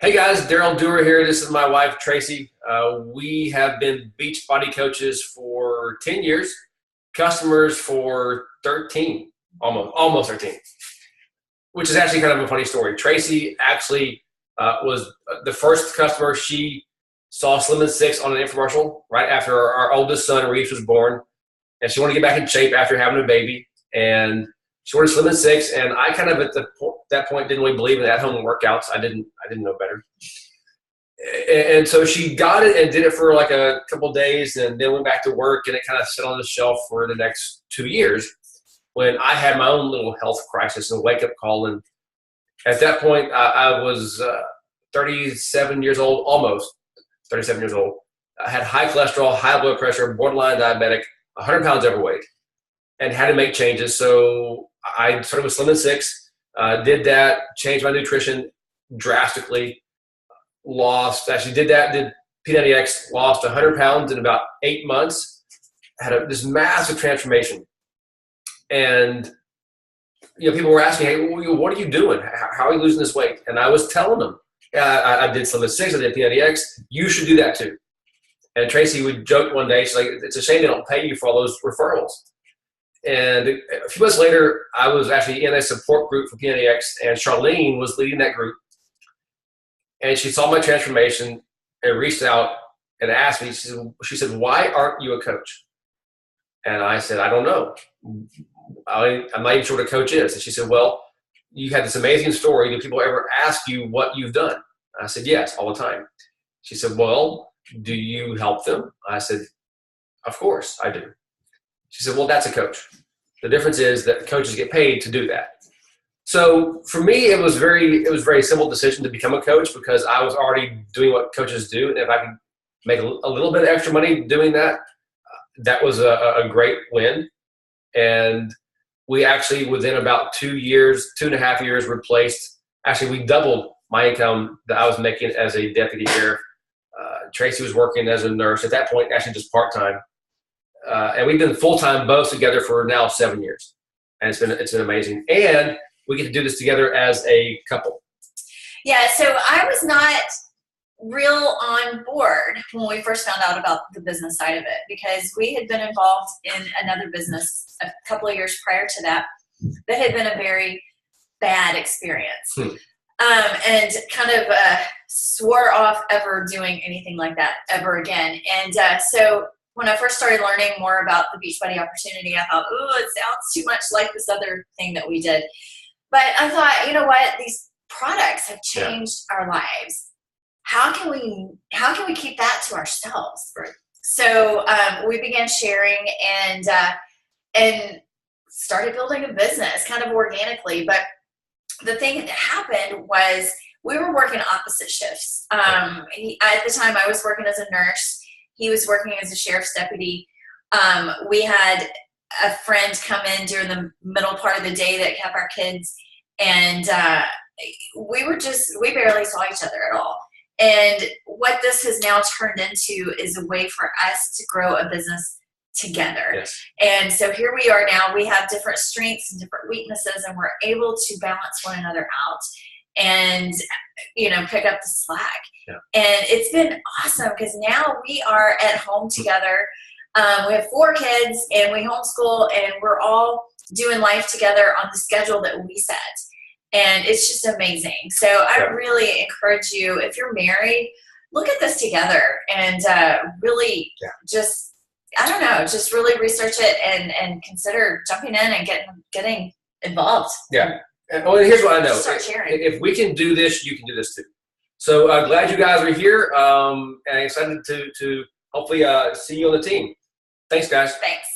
Hey guys, Daryl Dewar here. This is my wife, Tracy. We have been Beachbody coaches for 10 years, customers for 13, almost 13, which is actually kind of a funny story. Tracy actually was the first customer. She saw Slim and Six on an infomercial right after our oldest son, Reese, was born. And she wanted to get back in shape after having a baby. And she ordered Slim and Six, and I kind of that point didn't really believe in at-home workouts. I didn't know better. And so she got it and did it for like a couple of days, and then went back to work, and it kind of sat on the shelf for the next 2 years when I had my own little health crisis and wake-up call. And at that point, I was 37 years old, almost 37 years old. I had high cholesterol, high blood pressure, borderline diabetic, 100 pounds overweight, and had to make changes. So I started with Slim and Six, did that, changed my nutrition drastically, did P90X, lost 100 pounds in about 8 months, had this massive transformation. And people were asking, hey, what are you doing? How are you losing this weight? And I was telling them, I did Slim and Six, I did P90X, you should do that too. And Tracy would joke one day, she's like, it's a shame they don't pay you for all those referrals. And a few months later, I was actually in a support group for P90X, and Charlene was leading that group. And she saw my transformation and reached out and asked me, she said, why aren't you a coach? And I said, I don't know. I'm not even sure what a coach is. And she said, well, you had this amazing story. Do people ever ask you what you've done? I said, yes, all the time. She said, well, do you help them? I said, of course I do. She said, well, that's a coach. The difference is that coaches get paid to do that. So for me, it was a very simple decision to become a coach, because I was already doing what coaches do. And if I could make a little bit of extra money doing that, that was a great win. And we actually, within about 2.5 years, we doubled my income that I was making as a deputy sheriff. Tracy was working as a nurse at that point, actually just part-time. And we've been full-time both together for now 7 years. And it's been amazing. And we get to do this together as a couple. Yeah, so I was not real on board when we first found out about the business side of it, because we had been involved in another business a couple of years prior to that had been a very bad experience. And kind of swore off ever doing anything like that ever again. And so when I first started learning more about the Beachbody opportunity, I thought, oh, it sounds too much like this other thing that we did. But I thought, you know what? These products have changed our lives. How can we keep that to ourselves? Right. So we began sharing and started building a business kind of organically. But the thing that happened was we were working opposite shifts. At the time, I was working as a nurse. He was working as a sheriff's deputy. We had a friend come in during the middle part of the day that kept our kids, and we barely saw each other at all. And what this has now turned into is a way for us to grow a business together. Yes. And so here we are now. We have different strengths and different weaknesses, and we're able to balance one another out and pick up the slack. Yeah. And it's been awesome, because now we are at home together. We have 4 kids, and we homeschool, and we're all doing life together on the schedule that we set. And it's just amazing. So I really encourage you, if you're married, look at this together and really just really research it and consider jumping in and getting involved. Yeah. And here's what I know. Start sharing. If we can do this, you can do this too. So I'm glad you guys are here, and excited to hopefully see you on the team. Thanks, guys. Thanks.